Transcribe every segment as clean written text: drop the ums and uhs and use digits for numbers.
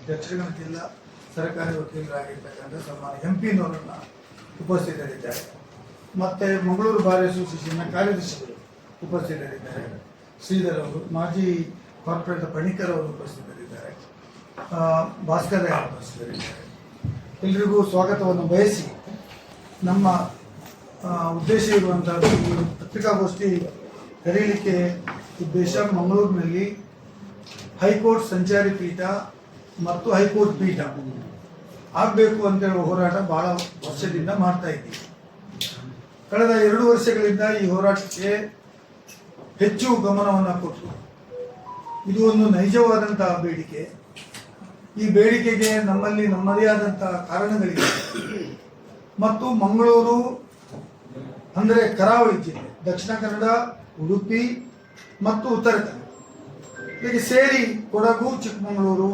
ದಕ್ಷಿಣ ಕನ್ನಡ ಜಿಲ್ಲಾ ಸರ್ಕಾರಿ ವಕೀಲರಾಗಿರ್ತಕ್ಕಂಥ ಸನ್ಮಾನ್ಯ MP ಉಪಸ್ಥಿತರಿದ್ದಾರೆ. ಮತ್ತು ಮಂಗಳೂರು ಬಾರ್ ಅಸೋಸಿಯೇಷನ್ನ ಕಾರ್ಯದರ್ಶಿಗಳು ಉಪಸ್ಥಿತರಿದ್ದಾರೆ. ಶ್ರೀಧರ್ ಅವರು, ಮಾಜಿ ಕಾರ್ಪೊರೇಟರ್ ಪಣಿಕರ್ ಅವರು ಉಪಸ್ಥಿತರಿದ್ದಾರೆ. ಭಾಸ್ಕರ್ ಉಪಸ್ಥಿತರಿದ್ದಾರೆ. ಎಲ್ರಿಗೂ ಸ್ವಾಗತವನ್ನು ಬಯಸಿ ನಮ್ಮ ಉದ್ದೇಶ ಇರುವಂತಹ ಪತ್ರಿಕಾಗೋಷ್ಠಿ ಕರೆಯಲಿಕ್ಕೆ ಉದ್ದೇಶ, ಮಂಗಳೂರಿನಲ್ಲಿ ಹೈಕೋರ್ಟ್ ಸಂಚಾರಿ ಪೀಠ ಮತ್ತು ಹೈಕೋರ್ಟ್ ಪೀಠ ಆಗಬೇಕು ಅಂತೇಳುವ ಹೋರಾಟ ಬಹಳ ವರ್ಷದಿಂದ ಮಾಡ್ತಾ ಇದ್ದೀವಿ. ಕಳೆದ 2 ವರ್ಷಗಳಿಂದ ಈ ಹೋರಾಟಕ್ಕೆ ಹೆಚ್ಚು ಗಮನವನ್ನು ಕೊಟ್ಟು, ಇದು ಒಂದು ನೈಜವಾದಂತಹ ಬೇಡಿಕೆ. ಈ ಬೇಡಿಕೆಗೆ ನಮ್ಮಲ್ಲಿ ನಮ್ಮದೇ ಆದಂತಹ ಕಾರಣಗಳಿವೆ. ಮತ್ತು ಮಂಗಳೂರು ಅಂದರೆ ಕರಾವಳಿ ಜಿಲ್ಲೆ, ದಕ್ಷಿಣ ಕನ್ನಡ, ಉಡುಪಿ ಮತ್ತು ಉತ್ತರ ಕನ್ನಡ ಹೀಗೆ ಸೇರಿ ಕೊಡಗು, ಚಿಕ್ಕಮಗಳೂರು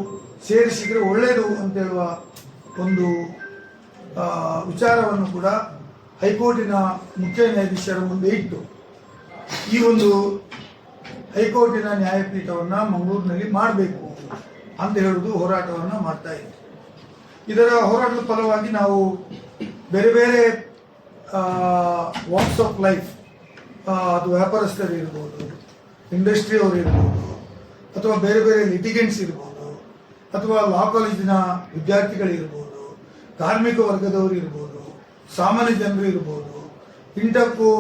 ಸೇರಿಸಿದರೆ ಒಳ್ಳೆಯದು ಅಂತೇಳುವ ಒಂದು ವಿಚಾರವನ್ನು ಕೂಡ ಹೈಕೋರ್ಟಿನ ಮುಖ್ಯ ನ್ಯಾಯಾಧೀಶರ ಮುಂದೆ ಇಟ್ಟು ಈ ಒಂದು ಹೈಕೋರ್ಟಿನ ನ್ಯಾಯಪೀಠವನ್ನು ಮಂಗಳೂರಿನಲ್ಲಿ ಮಾಡಬೇಕು ಅಂತ ಹೇಳುವುದು ಹೋರಾಟವನ್ನು ಮಾಡ್ತಾ ಇದ್ದೀವಿ. ಇದರ ಹೋರಾಟದ ಫಲವಾಗಿ ನಾವು ಬೇರೆ ಬೇರೆ ವಾಕ್ಸ್ ಆಫ್ ಲೈಫ್, ಅದು ವ್ಯಾಪಾರಸ್ಥರು ಇರ್ಬೋದು, ಇಂಡಸ್ಟ್ರಿ ಅವರು ಇರ್ಬೋದು, ಅಥವಾ ಬೇರೆ ಬೇರೆ ಲಿಟಿಗೆಂಟ್ಸ್ ಇರ್ಬೋದು, ಅಥವಾ ಲಾ ಕಾಲೇಜಿನ ವಿದ್ಯಾರ್ಥಿಗಳಿರ್ಬೋದು, ಕಾರ್ಮಿಕ ವರ್ಗದವರು ಇರ್ಬೋದು, ಸಾಮಾನ್ಯ ಜನರು ಇರ್ಬೋದು, ಇಂಟರ್ಕೋ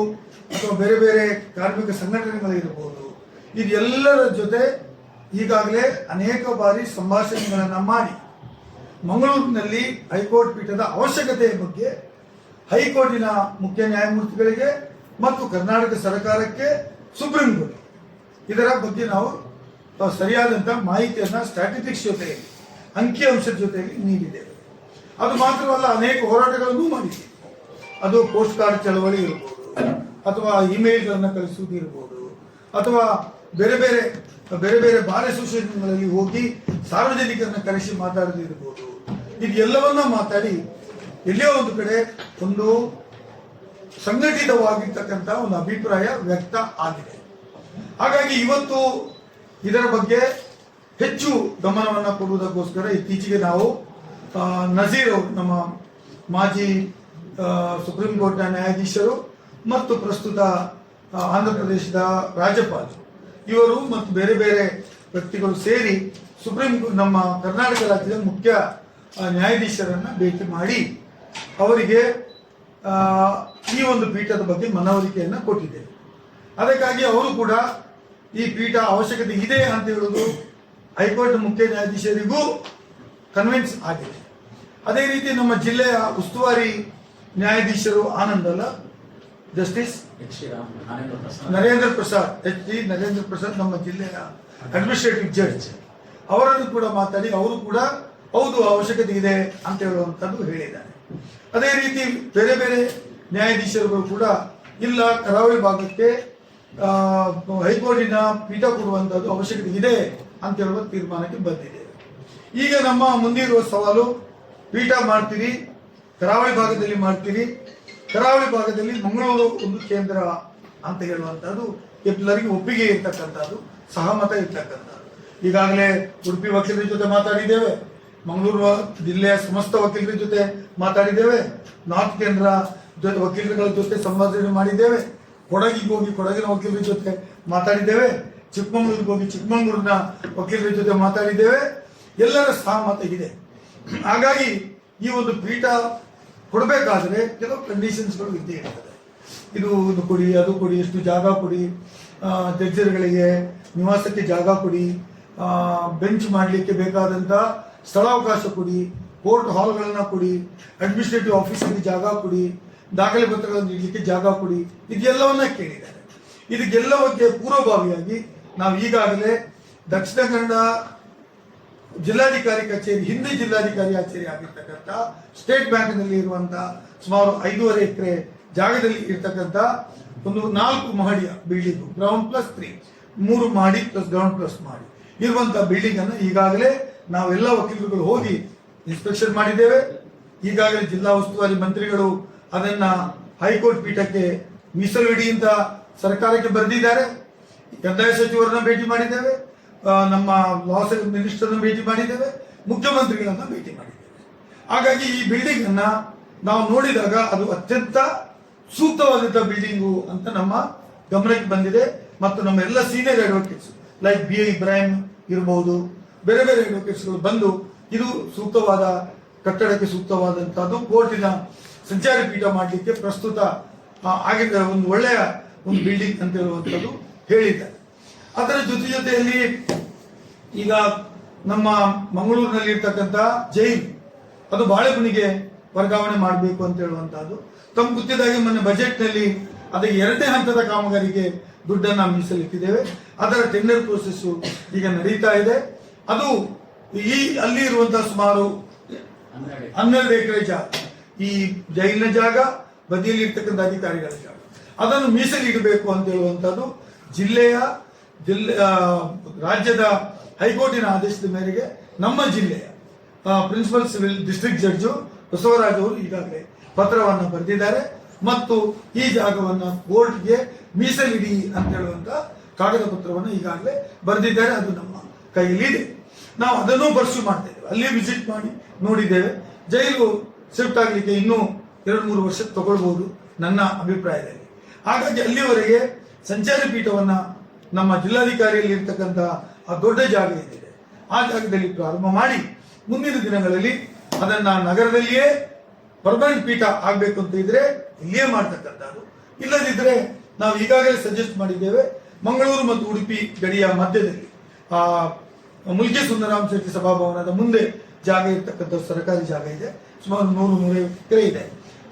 ಅಥವಾ ಬೇರೆ ಬೇರೆ ಕಾರ್ಮಿಕ ಸಂಘಟನೆಗಳಿರ್ಬೋದು, ಇದೆಲ್ಲರ ಜೊತೆ ಈಗಾಗಲೇ ಅನೇಕ ಬಾರಿ ಸಂಭಾಷಣೆಗಳನ್ನು ಮಾಡಿ ಮಂಗಳೂರಿನಲ್ಲಿ ಹೈಕೋರ್ಟ್ ಪೀಠದ ಅವಶ್ಯಕತೆಯ ಬಗ್ಗೆ ಹೈಕೋರ್ಟಿನ ಮುಖ್ಯ ನ್ಯಾಯಮೂರ್ತಿಗಳಿಗೆ ಮತ್ತು ಕರ್ನಾಟಕ ಸರ್ಕಾರಕ್ಕೆ, ಸುಪ್ರೀಂ ಕೋರ್ಟ್ ಇದರ ಬಗ್ಗೆ ನಾವು ಸರಿಯಾದಂಥ ಮಾಹಿತಿಯನ್ನು ಸ್ಟ್ಯಾಟಿಸ್ಟಿಕ್ಸ್ ಜೊತೆಯಲ್ಲಿ, ಅಂಕಿಅಂಶದ ಜೊತೆಯಲ್ಲಿ ನೀಡಿದ್ದೇವೆ. ಅದು ಮಾತ್ರವಲ್ಲ, ಅನೇಕ ಹೋರಾಟಗಳನ್ನು ಮಾಡಿದ್ದೀವಿ. ಅದು ಪೋಸ್ಟ್ ಕಾರ್ಡ್ ಚಳವಳಿ ಇರ್ಬೋದು, ಅಥವಾ ಇಮೇಲ್ಗಳನ್ನು ಕಳಿಸುವುದು ಇರ್ಬೋದು, ಅಥವಾ ಬೇರೆ ಬೇರೆ ಬಾರ್ ಅಸೋಸಿಯೇಷನ್ಗಳಲ್ಲಿ ಹೋಗಿ ಸಾರ್ವಜನಿಕರನ್ನ ಕರೆಸಿ ಮಾತಾಡೋದು ಇರ್ಬೋದು. ಇದೆಲ್ಲವನ್ನ ಮಾತಾಡಿ ಎಲ್ಲೋ ಒಂದು ಕಡೆ ಒಂದು ಸಂಘಟಿತವಾಗಿರ್ತಕ್ಕಂಥ ಒಂದು ಅಭಿಪ್ರಾಯ ವ್ಯಕ್ತ ಆಗಿದೆ. ಹಾಗಾಗಿ ಇವತ್ತು ಇದರ ಬಗ್ಗೆ ಹೆಚ್ಚು ಗಮನವನ್ನು ಕೊಡುವುದಕ್ಕೋಸ್ಕರ ಇತ್ತೀಚೆಗೆ ನಾವು ನಜೀರ್ ಅವರು, ನಮ್ಮ ಮಾಜಿ ಸುಪ್ರೀಂ ಕೋರ್ಟ್ನ ನ್ಯಾಯಾಧೀಶರು ಮತ್ತು ಪ್ರಸ್ತುತ ಆಂಧ್ರ ಪ್ರದೇಶದ ರಾಜ್ಯಪಾಲರು, ಇವರು ಮತ್ತು ಬೇರೆ ಬೇರೆ ವ್ಯಕ್ತಿಗಳು ಸೇರಿ ನಮ್ಮ ಕರ್ನಾಟಕ ರಾಜ್ಯದ ಮುಖ್ಯ ನ್ಯಾಯಾಧೀಶರನ್ನು ಭೇಟಿ ಮಾಡಿ ಅವರಿಗೆ ಈ ಒಂದು ಪೀಠದ ಬಗ್ಗೆ ಮನವರಿಕೆಯನ್ನು ಕೊಟ್ಟಿದ್ದೇವೆ. ಅದಕ್ಕಾಗಿ ಅವರು ಕೂಡ ಈ ಪೀಠ ಅವಶ್ಯಕತೆ ಇದೆ ಅಂತ ಹೇಳುವುದು ಹೈಕೋರ್ಟ್ ಮುಖ್ಯ ನ್ಯಾಯಾಧೀಶರಿಗೂ ಕನ್ವಿನ್ಸ್ ಆಗಿದೆ. ಅದೇ ರೀತಿ ನಮ್ಮ ಜಿಲ್ಲೆಯ ಉಸ್ತುವಾರಿ ನ್ಯಾಯಾಧೀಶರು ಆನಂದಲ್ಲ, ಜಸ್ಟಿಸ್ ನರೇಂದ್ರ ಪ್ರಸಾದ್ ನಮ್ಮ ಜಿಲ್ಲೆಯ ಅಡ್ಮಿನಿಸ್ಟ್ರೇಟಿವ್ ಜಡ್ಜ್, ಅವರನ್ನು ಕೂಡ ಮಾತಾಡಿ ಅವರು ಕೂಡ ಹೌದು ಅವಶ್ಯಕತೆ ಇದೆ ಅಂತ ಹೇಳುವಂಥದ್ದು ಹೇಳಿದ್ದಾರೆ. ಅದೇ ರೀತಿ ಬೇರೆ ಬೇರೆ ನ್ಯಾಯಾಧೀಶರುಗಳು ಕೂಡ ಇಲ್ಲ, ಕರಾವಳಿ ಭಾಗಕ್ಕೆ ಹೈಕೋರ್ಟಿನ ಪೀಠ ಕೊಡುವಂಥದ್ದು ಅವಶ್ಯಕತೆ ಇದೆ ಅಂತ ಹೇಳುವ ತೀರ್ಮಾನಕ್ಕೆ ಬಂದಿದೆ. ಈಗ ನಮ್ಮ ಮುಂದಿರುವ ಸವಾಲು, ಪೀಠ ಮಾಡ್ತೀರಿ, ಕರಾವಳಿ ಭಾಗದಲ್ಲಿ ಮಾಡ್ತೀರಿ, ಕರಾವಳಿ ಭಾಗದಲ್ಲಿ ಮಂಗಳೂರು ಒಂದು ಕೇಂದ್ರ ಅಂತ ಹೇಳುವಂಥದ್ದು ಎಲ್ಲರಿಗೂ ಒಪ್ಪಿಗೆ ಇರ್ತಕ್ಕಂಥದ್ದು, ಸಹಮತ ಇರ್ತಕ್ಕಂಥದ್ದು. ಈಗಾಗಲೇ ಉಡುಪಿ ವಕೀಲರ ಜೊತೆ ಮಾತಾಡಿದ್ದೇವೆ, ಮಂಗಳೂರು ಜಿಲ್ಲೆಯ ಸಮಸ್ತ ವಕೀಲರ ಜೊತೆ ಮಾತಾಡಿದ್ದೇವೆ, ನಾರ್ತ್ ಕೇಂದ್ರ ವಕೀಲರುಗಳ ಜೊತೆ ಸಂವಾದ ಮಾಡಿದ್ದೇವೆ, ಕೊಡಗಿಗೆ ಹೋಗಿ ಕೊಡಗಿನ ವಕೀಲರ ಜೊತೆ ಮಾತಾಡಿದ್ದೇವೆ, ಚಿಕ್ಕಮಗಳೂರಿಗೆ ಹೋಗಿ ಚಿಕ್ಕಮಗಳೂರಿನ ವಕೀಲರ ಜೊತೆ ಮಾತಾಡಿದ್ದೇವೆ. ಎಲ್ಲರ ಸಹಮತ ಇದೆ. ಹಾಗಾಗಿ ಈ ಒಂದು ಪೀಠ ಕೊಡಬೇಕಾದ್ರೆ ಕೆಲವು ಕಂಡೀಷನ್ಸ್ಗಳು ಇದ್ದೇ ಇರ್ತದೆ. ಇದು ಕೊಡಿ, ಅದು ಕೊಡಿ, ಎಷ್ಟು ಜಾಗ ಕೊಡಿ, ಜಡ್ಜರ್ಗಳಿಗೆ ನಿವಾಸಕ್ಕೆ ಜಾಗ ಕೊಡಿ, ಬೆಂಚ್ ಮಾಡಲಿಕ್ಕೆ ಬೇಕಾದಂಥ ಸ್ಥಳಾವಕಾಶ ಕೊಡಿ, ಕೋರ್ಟ್ ಹಾಲ್ಗಳನ್ನು ಕೊಡಿ, ಅಡ್ಮಿನಿಸ್ಟ್ರೇಟಿವ್ ಆಫೀಸಿಗೆ ಜಾಗ ಕೊಡಿ, ದಾಖಲೆ ಪತ್ರಗಳನ್ನು ನೀಡಲಿಕ್ಕೆ ಜಾಗ ಕೊಡಿ, ಇದೆಲ್ಲವನ್ನ ಕೇಳಿದ್ದಾರೆ. ಇದಕ್ಕೆಲ್ಲವಕ್ಕೆ ಪೂರ್ವಭಾವಿಯಾಗಿ ನಾವು ಈಗಾಗಲೇ ದಕ್ಷಿಣ ಕನ್ನಡ ಜಿಲ್ಲಾಧಿಕಾರಿ ಕಚೇರಿ, ಹಿಂದೆ ಜಿಲ್ಲಾಧಿಕಾರಿ ಕಚೇರಿ ಆಗಿರ್ತಕ್ಕಂಥ ಸ್ಟೇಟ್ ಬ್ಯಾಂಕ್ನಲ್ಲಿ ಇರುವಂತಹ ಸುಮಾರು 5.5 ಎಕರೆ ಜಾಗದಲ್ಲಿ ಇರ್ತಕ್ಕಂಥ ಒಂದು 4 ಮಹಡಿಯ ಬಿಲ್ಡಿಂಗ್, ಗ್ರೌಂಡ್ ಪ್ಲಸ್ 3, 3 ಮಹಡಿ ಪ್ಲಸ್ ಗ್ರೌಂಡ್ ಪ್ಲಸ್ ಮಾಡಿ ಇರುವಂತಹ ಬಿಲ್ಡಿಂಗ್ ಅನ್ನು ಈಗಾಗಲೇ ನಾವೆಲ್ಲ ವಕೀಲರುಗಳು ಹೋಗಿ ಇನ್ಸ್ಪೆಕ್ಷನ್ ಮಾಡಿದ್ದೇವೆ. ಈಗಾಗಲೇ ಜಿಲ್ಲಾ ಉಸ್ತುವಾರಿ ಮಂತ್ರಿಗಳು ಅದನ್ನ ಹೈಕೋರ್ಟ್ ಪೀಠಕ್ಕೆ ಮೀಸಲಿಡಿ ಅಂತ ಸರ್ಕಾರಕ್ಕೆ ಬರೆದಿದ್ದಾರೆ. ಕಂದಾಯ ಸಚಿವರನ್ನ ಭೇಟಿ ಮಾಡಿದ್ದೇವೆ, ನಮ್ಮ ಲಾ ಮಿನಿಸ್ಟರ್ನ ಭೇಟಿ ಮಾಡಿದ್ದೇವೆ, ಮುಖ್ಯಮಂತ್ರಿಗಳನ್ನ ಭೇಟಿ ಮಾಡಿದ್ದೇವೆ. ಹಾಗಾಗಿ ಈ ಬಿಲ್ಡಿಂಗ್ ಅನ್ನ ನಾವು ನೋಡಿದಾಗ ಅದು ಅತ್ಯಂತ ಸೂಕ್ತವಾದಂತಹ ಬಿಲ್ಡಿಂಗು ಅಂತ ನಮ್ಮ ಗಮನಕ್ಕೆ ಬಂದಿದೆ. ಮತ್ತು ನಮ್ಮ ಎಲ್ಲ senior advocates like BA Ibrahim ಇರಬಹುದು, ಬೇರೆ ಬೇರೆ ಅಡ್ವೊಕೇಟ್ಸ್ಗಳು ಬಂದು ಇದು ಸೂಕ್ತವಾದ ಕಟ್ಟಡಕ್ಕೆ ಸೂಕ್ತವಾದಂತಹದ್ದು, ಕೋರ್ಟಿನ ಸಂಚಾರಿ ಪೀಠ ಮಾಡಲಿಕ್ಕೆ ಪ್ರಸ್ತುತ ಆಗಿದ್ದ ಒಂದು ಒಳ್ಳೆಯ ಒಂದು ಬಿಲ್ಡಿಂಗ್ ಅಂತ ಹೇಳುವಂಥದ್ದು ಹೇಳಿದ್ದಾರೆ. ಅದರ ಜೊತೆಯಲ್ಲಿ ಈಗ ನಮ್ಮ ಮಂಗಳೂರಿನಲ್ಲಿ ಇರ್ತಕ್ಕಂಥ ಜೈಲು ಅದು ಬಾಳೆಗುಣಿಗೆ ವರ್ಗಾವಣೆ ಮಾಡಬೇಕು ಅಂತ ಹೇಳುವಂತಹದ್ದು ತಮ್ಗೆ ಗೊತ್ತಿದ್ದಾಗೆ ಮೊನ್ನೆ ಬಜೆಟ್ ನಲ್ಲಿ ಅದಕ್ಕೆ 2ನೇ ಹಂತದ ಕಾಮಗಾರಿಗೆ ದುಡ್ಡನ್ನ ಮೀಸಲಿಟ್ಟಿದ್ದೇವೆ. ಅದರ ಟೆಂಡರ್ ಪ್ರೋಸೆಸ್ ಈಗ ನಡೀತಾ ಇದೆ. ಅದು ಅಲ್ಲಿ ಇರುವಂತಹ ಸುಮಾರು 12 ಎಕರೆ ಜಾಗ, ಈ ಜೈಲಿನ ಜಾಗ, ಬದಿಯಲ್ಲಿ ಇರ್ತಕ್ಕಂಥ ಅಧಿಕಾರಿಗಳ ಜಾಗ, ಅದನ್ನು ಮೀಸಲಿಡಬೇಕು ಅಂತ ಹೇಳುವಂತದ್ದು ರಾಜ್ಯದ ಹೈಕೋರ್ಟಿನ ಆದೇಶದ ಮೇರೆಗೆ ನಮ್ಮ ಜಿಲ್ಲೆಯ principal civil district judge Basavaraj ಅವರು ಈಗಾಗಲೇ ಪತ್ರವನ್ನು ಬರೆದಿದ್ದಾರೆ ಮತ್ತು ಈ ಜಾಗವನ್ನು ಕೋರ್ಟ್ಗೆ ಮೀಸಲಿಡಿ ಅಂತ ಹೇಳುವಂತ ಕಾಗದ ಪತ್ರವನ್ನು ಈಗಾಗಲೇ ಬರೆದಿದ್ದಾರೆ. ಅದು ನಮ್ಮ ಕೈಯಲ್ಲಿದೆ. ನಾವು ಅದನ್ನು ಪರ್ಸ್ಯೂ ಮಾಡ್ತಾ ಇದ್ದೇವೆ. ಅಲ್ಲಿ ವಿಸಿಟ್ ಮಾಡಿ ನೋಡಿದ್ದೇವೆ. ಜೈಲು ಶಿಫ್ಟ್ ಆಗಲಿಕ್ಕೆ ಇನ್ನೂ 2-3 ವರ್ಷ ತಗೊಳ್ಬಹುದು ನನ್ನ ಅಭಿಪ್ರಾಯದಲ್ಲಿ. ಹಾಗಾಗಿ ಅಲ್ಲಿವರೆಗೆ ಸಂಚಾರಿ ಪೀಠವನ್ನ ನಮ್ಮ ಜಿಲ್ಲಾಧಿಕಾರಿಯಲ್ಲಿ ಇರ್ತಕ್ಕಂಥ ಆ ದೊಡ್ಡ ಜಾಗ ಏನಿದೆ ಆ ಜಾಗದಲ್ಲಿ ಪ್ರಾರಂಭ ಮಾಡಿ ಮುಂದಿನ ದಿನಗಳಲ್ಲಿ ಅದನ್ನ ನಗರದಲ್ಲಿಯೇ ಪರ್ಮನೆಂಟ್ ಪೀಠ ಆಗ್ಬೇಕು ಅಂತ ಇದ್ರೆ ಇಲ್ಲಿಯೇ ಮಾಡ್ತಕ್ಕಂಥದ್ದು. ಇಲ್ಲದಿದ್ರೆ ನಾವು ಈಗಾಗಲೇ ಸಜೆಸ್ಟ್ ಮಾಡಿದ್ದೇವೆ, ಮಂಗಳೂರು ಮತ್ತು ಉಡುಪಿ ಗಡಿಯ ಮಧ್ಯದಲ್ಲಿ ಮುಲ್ಕಿ ಸುಂದರಾಮ್ ಶೆಟ್ಟಿ ಸಭಾಭವನದ ಮುಂದೆ ಜಾಗ ಇರ್ತಕ್ಕಂಥ ಸರ್ಕಾರಿ ಜಾಗ ಇದೆ, ಸುಮಾರು 100-150 ಎಕರೆ ಇದೆ.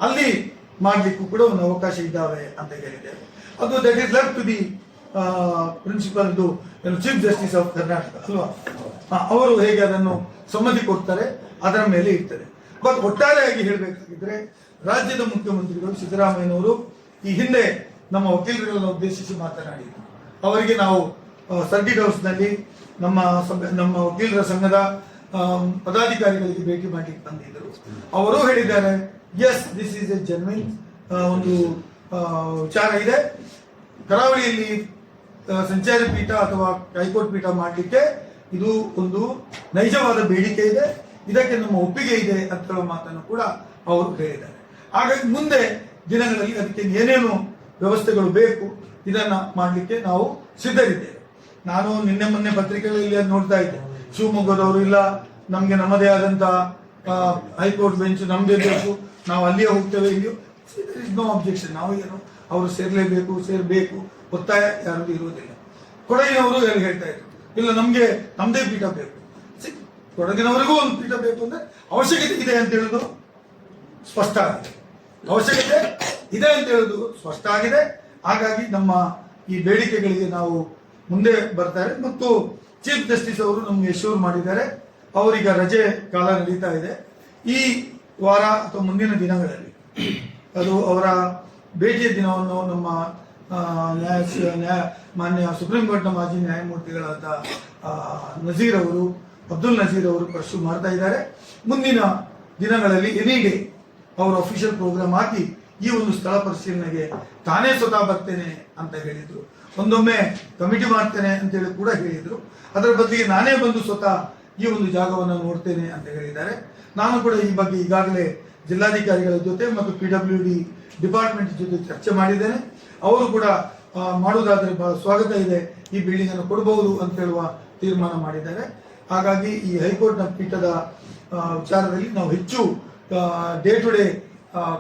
ಅಲ್ಲಿ ಮಾಡ್ಲಿಕ್ಕೂ ಕೂಡ ಒಂದು ಅವಕಾಶ ಇದ್ದಾವೆ ಅಂತ ಹೇಳಿದ್ದೇವೆ. ಅದು that is left to the principal chief justice of Karnataka ಅಲ್ವಾ, ಅವರು ಹೇಗೆ ಅದನ್ನು ಸಮ್ಮತಿ ಕೊಡ್ತಾರೆ ಅದರ ಮೇಲೆ ಇರ್ತದೆ. ಬಟ್ ಒಟ್ಟಾರೆಯಾಗಿ ಹೇಳಬೇಕಾಗಿದ್ರೆ ರಾಜ್ಯದ ಮುಖ್ಯಮಂತ್ರಿಗಳು ಸಿದ್ದರಾಮಯ್ಯನವರು ಈ ಹಿಂದೆ ನಮ್ಮ ವಕೀಲರುಗಳನ್ನು ಉದ್ದೇಶಿಸಿ ಮಾತನಾಡಿದರು. ಅವರಿಗೆ ನಾವು ಸರ್ಕಿಟ್ ಹೌಸ್ ನಲ್ಲಿ ನಮ್ಮ ವಕೀಲರ ಸಂಘದ ಪದಾಧಿಕಾರಿಗಳಿಗೆ ಭೇಟಿ ಮಾಡಲಿಕ್ಕೆ ಬಂದಿದ್ದರು. ಅವರು ಹೇಳಿದ್ದಾರೆ, yes this is a genuine ಒಂದು ವಿಚಾರ ಇದೆ, ಕರಾವಳಿಯಲ್ಲಿ ಸಂಚಾರಿ ಪೀಠ ಅಥವಾ ಹೈಕೋರ್ಟ್ ಪೀಠ ಮಾಡಲಿಕ್ಕೆ ಇದು ಒಂದು ನೈಜವಾದ ಬೇಡಿಕೆ ಇದೆ, ಇದಕ್ಕೆ ನಮ್ಮ ಒಪ್ಪಿಗೆ ಇದೆ ಅಂತ ಹೇಳುವ ಮಾತನ್ನು ಕೂಡ ಅವರು ಹೇಳಿದ್ದಾರೆ. ಹಾಗಾಗಿ ಮುಂದೆ ದಿನಗಳಲ್ಲಿ ಅದಕ್ಕೆ ಏನೇನು ವ್ಯವಸ್ಥೆಗಳು ಬೇಕು ಇದನ್ನ ಮಾಡಲಿಕ್ಕೆ ನಾವು ಸಿದ್ಧರಿದ್ದೇವೆ. ನಾನು ನಿನ್ನೆ ಮೊನ್ನೆ ಪತ್ರಿಕೆಗಳಲ್ಲಿ ನೋಡ್ತಾ ಇದ್ದೆ, ಶಿವಮೊಗ್ಗದವರು ಇಲ್ಲ ನಮ್ಗೆ ನಮ್ಮದೇ ಆದಂತ ಹೈಕೋರ್ಟ್ ಬೆಂಚ್ ನಮ್ದೇ ಬೇಕು, ನಾವು ಅಲ್ಲಿಯೇ ಹೋಗ್ತೇವೆ, ಇಲ್ಲಿಯೋ ನೋ ಅಬ್ಜೆಕ್ಷನ್, ನಾವು ಏನು ಅವರು ಸೇರ್ಬೇಕು ಒತ್ತಾಯ ಯಾರಿಗೂ ಇರುವುದಿಲ್ಲ. ಕೊಡಗಿನವರು ಹೇಳ್ತಾ ಇದ್ರು, ಇಲ್ಲ ನಮ್ಗೆ ನಮ್ದೇ ಪೀಠ ಬೇಕು. ಕೊಡಗಿನವರಿಗೂ ಒಂದು ಪೀಠ ಬೇಕು ಅಂದ್ರೆ ಅವಶ್ಯಕತೆ ಇದೆ ಅಂತ ಹೇಳುದು ಸ್ಪಷ್ಟ ಆಗಿದೆ, ಅವಶ್ಯಕತೆ ಇದೆ ಅಂತ ಹೇಳುದು ಸ್ಪಷ್ಟ ಆಗಿದೆ. ಹಾಗಾಗಿ ನಮ್ಮ ಈ ಬೇಡಿಕೆಗಳಿಗೆ ನಾವು ಮುಂದೆ ಬರ್ತಾರೆ ಮತ್ತು ಚೀಫ್ ಜಸ್ಟಿಸ್ ಅವರು ನಮ್ಗೆ ಎಶ್ಯೂರ್ ಮಾಡಿದ್ದಾರೆ. ಅವರೀಗ ರಜೆ ಕಾಲ ನಡೀತಾ ಇದೆ, ಈ ವಾರ ಅಥವಾ ಮುಂದಿನ ದಿನಗಳಲ್ಲಿ ಅದು ಅವರ ಭೇಟಿಯ ದಿನವನ್ನು ನಮ್ಮ ಮಾನ್ಯ ಸುಪ್ರೀಂ ಕೋರ್ಟ್ನ ಮಾಜಿ ನ್ಯಾಯಮೂರ್ತಿಗಳಾದ ಅಬ್ದುಲ್ ನಜೀರ್ ಅವರು ಪರ್ಸ್ಯೂ ಮಾಡ್ತಾ ಇದ್ದಾರೆ. ಮುಂದಿನ ದಿನಗಳಲ್ಲಿ ಎನಿ ಡೇ ಅವರು ಅಫಿಷಿಯಲ್ ಪ್ರೋಗ್ರಾಮ್ ಹಾಕಿ ಈ ಒಂದು ಸ್ಥಳ ಪರಿಶೀಲನೆಗೆ ತಾನೇ ಸ್ವತಃ ಬರ್ತೇನೆ ಅಂತ ಹೇಳಿದ್ರು. ಒಂದೊಮ್ಮೆ ಕಮಿಟಿ ಮಾಡ್ತೇನೆ ಅಂತ ಹೇಳಿ ಕೂಡ ಹೇಳಿದ್ರು. ಅದರ ಬದಲಿಗೆ ನಾನೇ ಬಂದು ಸ್ವತಃ ಈ ಒಂದು ಜಾಗವನ್ನು ನೋಡ್ತೇನೆ ಅಂತ ಹೇಳಿದ್ದಾರೆ. ನಾನು ಕೂಡ ಈ ಬಗ್ಗೆ ಈಗಾಗಲೇ ಜಿಲ್ಲಾಧಿಕಾರಿಗಳ ಜೊತೆ ಮತ್ತು PWD ಡಿಪಾರ್ಟ್ಮೆಂಟ್ ಜೊತೆ ಚರ್ಚೆ ಮಾಡಿದ್ದೇನೆ. ಅವರು ಕೂಡ ಮಾಡುವುದಾದರೆ ಬಹಳ ಸ್ವಾಗತ ಇದೆ, ಈ ಬಿಲ್ಡಿಂಗ್ ಅನ್ನು ಕೊಡಬಹುದು ಅಂತ ಹೇಳುವ ತೀರ್ಮಾನ ಮಾಡಿದ್ದಾರೆ. ಹಾಗಾಗಿ ಈ ಹೈಕೋರ್ಟ್ನ ಪೀಠದ ವಿಚಾರದಲ್ಲಿ ನಾವು ಹೆಚ್ಚು ಡೇ ಟು ಡೇ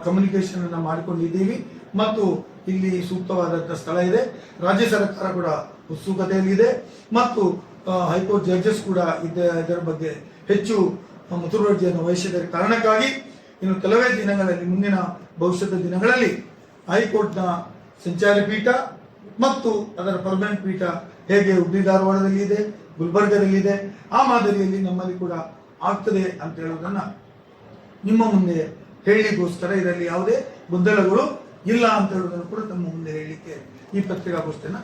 ಕಮ್ಯುನಿಕೇಶನ್ ಅನ್ನು ಮಾಡಿಕೊಂಡಿದ್ದೀವಿ ಮತ್ತು ಇಲ್ಲಿ ಸೂಕ್ತವಾದಂತಹ ಸ್ಥಳ ಇದೆ. ರಾಜ್ಯ ಸರ್ಕಾರ ಕೂಡ ಉತ್ಸುಕತೆಯಲ್ಲಿದೆ ಮತ್ತು ಹೈಕೋರ್ಟ್ ಜಡ್ಜಸ್ ಕೂಡ ಇದರ ಬಗ್ಗೆ ಹೆಚ್ಚು ಮುತುವರ್ಜಿಯನ್ನು ವಹಿಸಿದ ಕಾರಣಕ್ಕಾಗಿ ಇನ್ನು ಕೆಲವೇ ದಿನಗಳಲ್ಲಿ, ಮುಂದಿನ ಭವಿಷ್ಯದ ದಿನಗಳಲ್ಲಿ ಹೈಕೋರ್ಟ್ನ ಸಂಚಾರಿ ಪೀಠ ಮತ್ತು ಅದರ ಪರ್ಮನೆಂಟ್ ಪೀಠ ಹೇಗೆ ಹುಬ್ಳಿ ಧಾರವಾಡದಲ್ಲಿ ಇದೆ, ಗುಲ್ಬರ್ಗದಲ್ಲಿದೆ, ಆ ಮಾದರಿಯಲ್ಲಿ ನಮ್ಮಲ್ಲಿ ಕೂಡ ಆಗ್ತದೆ ಅಂತ ಹೇಳುವುದನ್ನ ನಿಮ್ಮ ಮುಂದೆ ಹೇಳಲಿಕ್ಕೋಸ್ಕರ ಇದರಲ್ಲಿ ಯಾವುದೇ ಗೊಂದಲಗಳು ಇಲ್ಲ ಅಂತ ಹೇಳುವುದನ್ನು ಕೂಡ ತಮ್ಮ ಮುಂದೆ ಹೇಳಲಿಕ್ಕೆ ಈ ಪತ್ರಿಕಾಗೋಷ್ಠಿಯನ್ನು